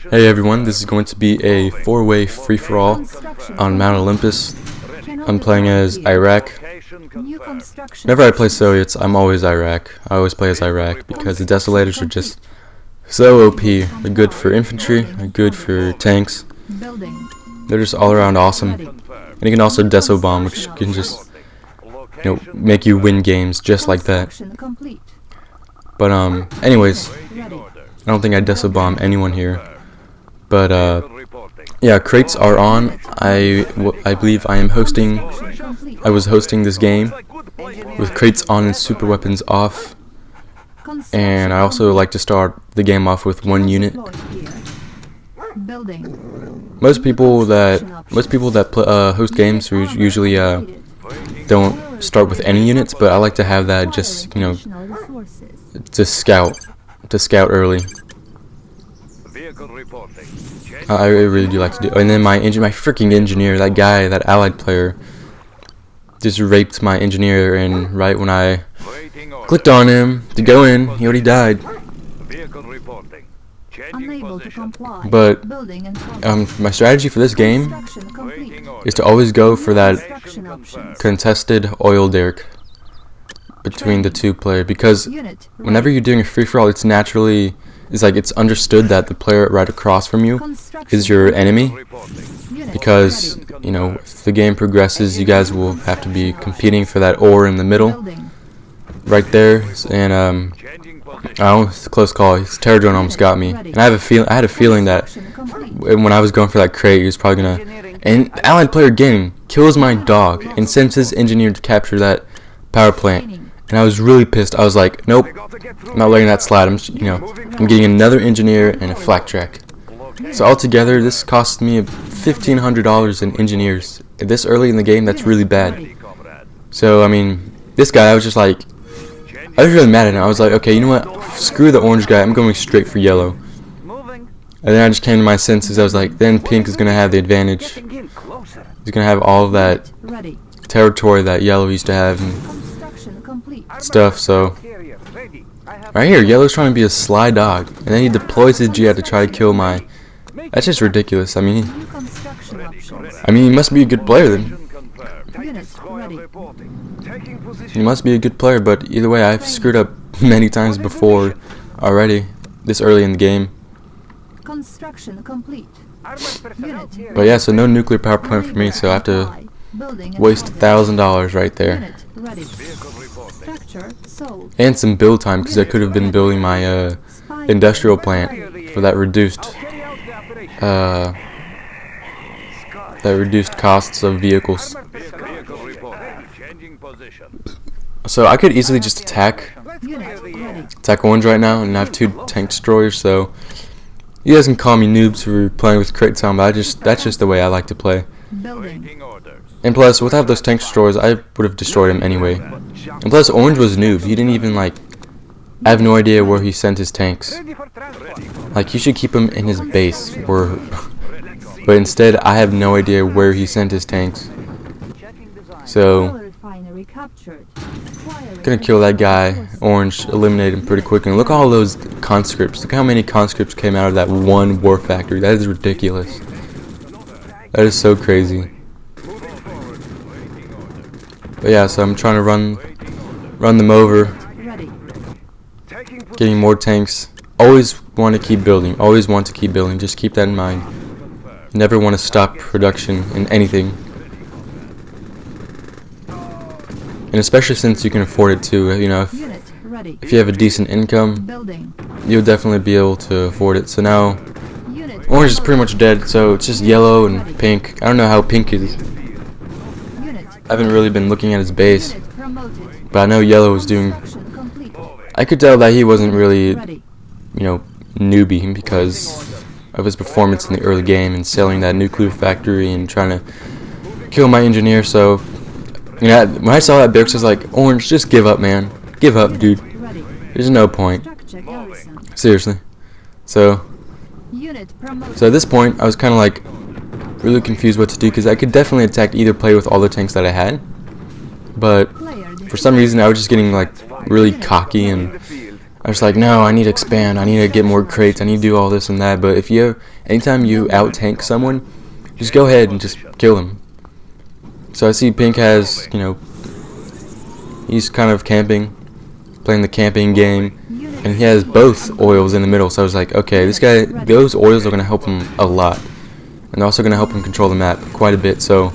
Hey everyone, this is going to be a 4-way free-for-all on Mount Olympus. I'm playing as Iraq. Whenever I play Soviets, I'm always Iraq. I always play as Iraq because the Desolators are just so OP. They're good for infantry, they're good for tanks. They're just all around awesome. And you can also Deso Bomb, which can just, make you win games just like that. But anyways, I don't think I Deso Bomb anyone here. But yeah, crates are on. I believe I was hosting this game with crates on and super weapons off. And I also like to start the game off with one unit. Most people that host games usually don't start with any units, but I like to have that just to scout early. I really do like to do. And then my freaking engineer, that guy, that allied player, just raped my engineer, and right when I clicked on him to go in, he already died. But my strategy for this game is to always go for that contested oil derrick between the two players, because whenever you're doing a free-for-all, it's understood that the player right across from you is your enemy, because if the game progresses, you guys will have to be competing for that ore in the middle right there. And it's a close call. His terror drone almost got me, and I had a feeling that when I was going for that crate, he was probably gonna. And the allied player again kills my dog and sends his engineer to capture that power plant. And I was really pissed. I was like, nope, I'm not letting that slide. I'm getting another engineer and a flak track. So altogether, this cost me $1,500 in engineers. This early in the game, that's really bad. So this guy, I was really mad at him. I was like, okay, you know what? Screw the orange guy. I'm going straight for yellow. And then I just came to my senses. I was like, then pink is gonna have the advantage. He's gonna have all of that territory that yellow used to have. And stuff. So right here, yellow's trying to be a sly dog, and then he deploys his jet to try to kill my. That's just ridiculous. He must be a good player then. He must be a good player, but either way, I've screwed up many times before already this early in the game. But yeah, so no nuclear power plant for me, so I have to waste $1,000 right there. And some build time, because I could have been building my industrial plant for that reduced costs of vehicles. So I could easily just attack orange right now and have 2 tank destroyers. So you guys can call me noobs for playing with crate time, but that's just the way I like to play. And plus, without those tank destroyers, I would have destroyed him anyway. And plus, orange was noob. He didn't even I have no idea where he sent his tanks. You should keep him in his base, but instead, I have no idea where he sent his tanks. So, gonna kill that guy. Orange, eliminate him pretty quick. And look at all those conscripts. Look how many conscripts came out of that one war factory. That is ridiculous. That is so crazy. But yeah, so I'm trying to run them over, getting more tanks. Always want to keep building. Always want to keep building. Just keep that in mind. Never want to stop production in anything. And especially since you can afford it too. If you have a decent income, you'll definitely be able to afford it. So now, orange is pretty much dead. So it's just yellow and pink. I don't know how pink is. I haven't really been looking at his base, but I know yellow was doing. I could tell that he wasn't really, newbie because of his performance in the early game and selling that nuclear factory and trying to kill my engineer. So, when I saw that barracks, I was like, orange, just give up, man. Give up, dude. There's no point. Seriously. So at this point, I was kind of really confused what to do, because I could definitely attack either player with all the tanks that I had, but for some reason I was just getting really cocky, and I was like, no, I need to expand. I need to get more crates. I need to do all this and that. But if anytime you out tank someone, just go ahead and just kill them. So I see Pink has, he's kind of camping, playing the camping game, and he has both oils in the middle. So I was like, okay, this guy, those oils are going to help him a lot, and they're also going to help him control the map quite a bit. So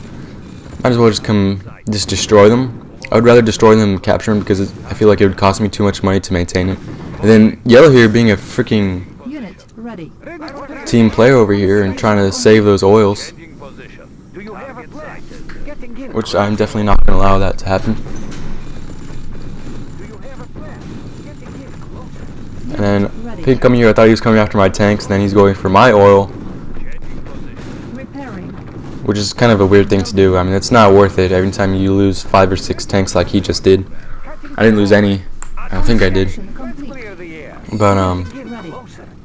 might as well just destroy them. I would rather destroy them than capture them because I feel like it would cost me too much money to maintain them. And then Yellow here being a freaking team player over here and trying to save those oils, which I'm definitely not going to allow that to happen. And then Pink coming here, I thought he was coming after my tanks, and then he's going for my oil, which is kind of a weird thing to do. I mean, it's not worth it every time you lose 5 or 6 tanks like he just did. I didn't lose any. I don't think I did. But,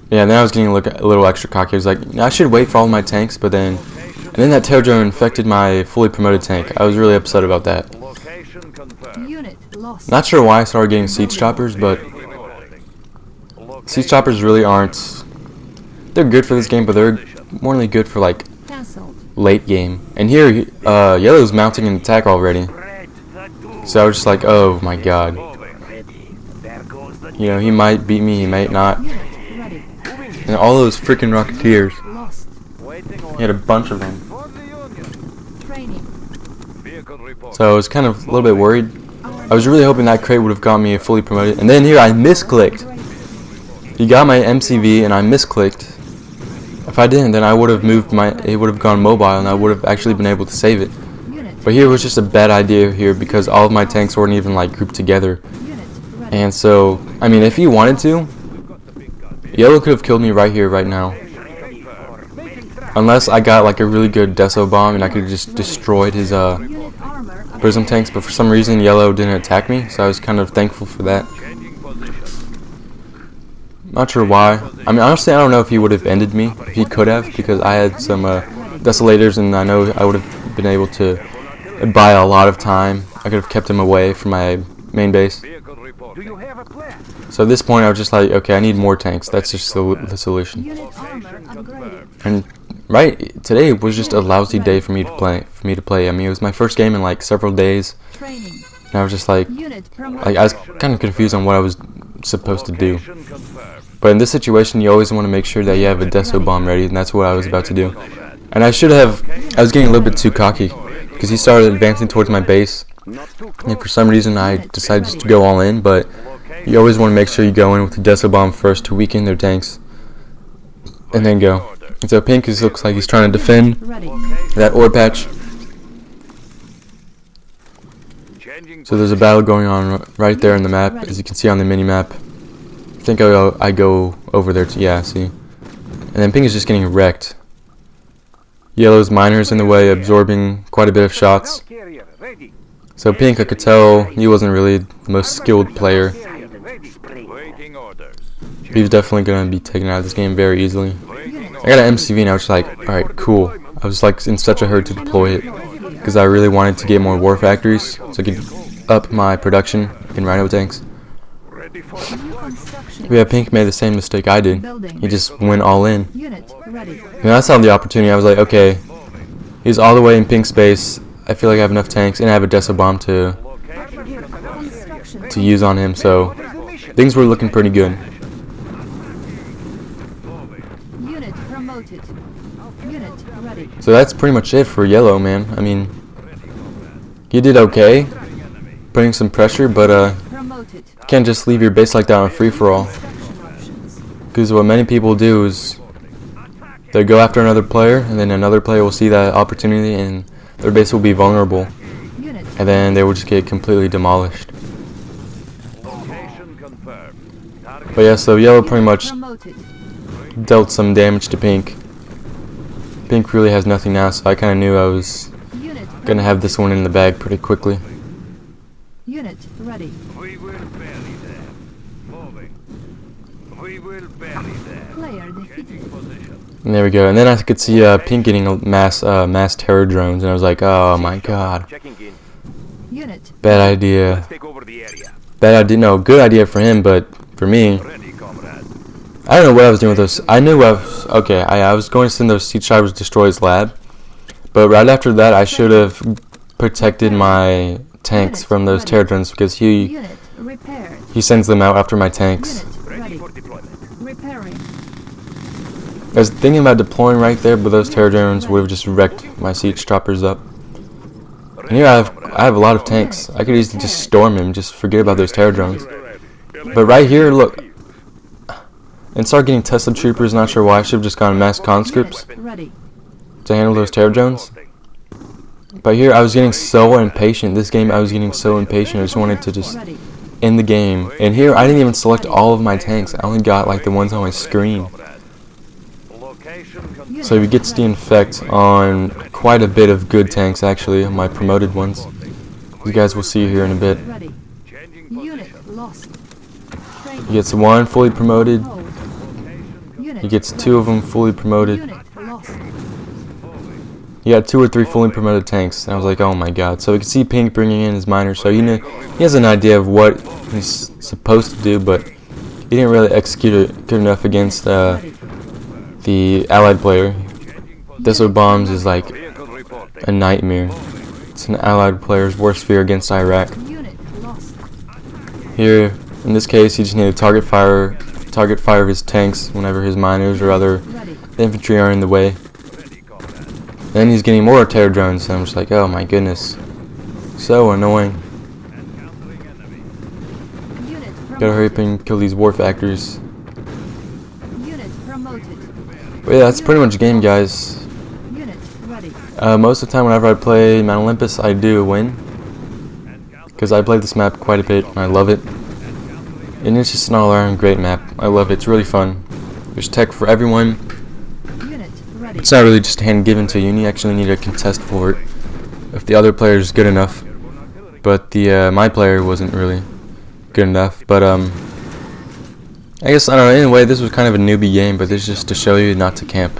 yeah, then I was getting a little extra cocky. I was like, I should wait for all my tanks, but then... And then that tail drone infected my fully promoted tank. I was really upset about that. Not sure why I started getting siege choppers, but... Siege choppers really aren't... They're good for this game, but they're more than good for, like, late game. And here, Yellow's mounting an attack already. So I was just like, oh my god. He might beat me, he might not. And all those freaking Rocketeers. He had a bunch of them. So I was kind of a little bit worried. I was really hoping that crate would have got me a fully promoted. And then here I misclicked. He got my MCV and I misclicked. If I didn't, then I would have it would have gone mobile and I would have actually been able to save it. But here was just a bad idea here because all of my tanks weren't even like grouped together. And so, I mean, if he wanted to, Yellow could have killed me right here, right now. Unless I got like a really good Deso bomb and I could have just destroyed his Prism tanks, but for some reason Yellow didn't attack me, so I was kind of thankful for that. Not sure why. I mean, honestly, I don't know if he would have ended me. He could have, because I had some Desolators, and I know I would have been able to buy a lot of time. I could have kept him away from my main base. So at this point, I was just like, okay, I need more tanks. That's just the solution. And right, today was just a lousy day for me to play. I mean, it was my first game in like several days, and I was just like I was kind of confused on what I was supposed to do. But in this situation, you always want to make sure that you have a Deso bomb ready, and that's what I was about to do. And I was getting a little bit too cocky, because he started advancing towards my base, and for some reason I decided just to go all in, but you always want to make sure you go in with the Deso bomb first to weaken their tanks, and then go. And so Pink looks like he's trying to defend that ore patch. So there's a battle going on right there in the map, as you can see on the mini-map. I think I go over there to, yeah, see. And then Pink is just getting wrecked. Yellow's miners in the way, absorbing quite a bit of shots. So Pink, I could tell he wasn't really the most skilled player. He was definitely going to be taken out of this game very easily. I got an MCV and I was just like, alright, cool. I was like in such a hurry to deploy it, because I really wanted to get more war factories, so I could up my production in Rhino tanks. Yeah, Pink made the same mistake I did. He just went all in. And I saw the opportunity. I was like, okay, he's all the way in Pink's base. I feel like I have enough tanks, and I have a Deso bomb to use on him. So things were looking pretty good. So that's pretty much it for Yellow, man. I mean, he did okay, putting some pressure, but you can't just leave your base like that on free-for-all. Because what many people do is they go after another player, and then another player will see that opportunity, and their base will be vulnerable, and then they will just get completely demolished. But yeah, so Yellow pretty much dealt some damage to Pink. Pink really has nothing now, so I kind of knew I was gonna have this one in the bag pretty quickly. Unit ready. We will bury them. Moving. We will bury them. Player defeated. And there we go. And then I could see Pink getting a mass terror drones, and I was like, oh my god. Bad idea. Bad idea. No, good idea for him, but for me, I don't know what I was doing with those. I knew I was okay. I was going to send those siege choppers to destroy his lab, but right after that, I should have protected my tanks from those terror drones because he sends them out after my tanks. I was thinking about deploying right there, but those terror drones would have just wrecked my siege choppers up. And here I have a lot of tanks. I could easily just storm him, just forget about those terror drones. But right here, look, and start getting Tesla troopers. Not sure why. I should have just gone mass conscripts to handle those terror drones. But here I was getting so impatient. This game I was getting so impatient. I just wanted to just end the game. And here I didn't even select all of my tanks. I only got like the ones on my screen. So he gets the infect on quite a bit of good tanks actually, my promoted ones. You guys will see here in a bit. He gets one fully promoted. He gets two of them fully promoted. He had 2 or 3 fully promoted tanks, and I was like, oh my god. So we can see Pink bringing in his miners, so he has an idea of what he's supposed to do, but he didn't really execute it good enough against the allied player. Desert bombs is like a nightmare. It's an allied player's worst fear against Iraq. Here, in this case, he just needed to target fire of his tanks whenever his miners or other infantry are in the way. Then he's getting more terror drones, and I'm just like, oh my goodness, so annoying. Gotta hurry up and kill these war factors. But yeah, that's pretty much the game, guys. Most of the time whenever I play Mount Olympus, I do win, because I play this map quite a bit and I love it. And it's just an all-around great map. I love it. It's really fun. There's tech for everyone. It's not really just hand-given to you. You actually need a contest for it if the other player is good enough. But my player wasn't really good enough. But I guess, I don't know, anyway, this was kind of a newbie game, but this is just to show you not to camp.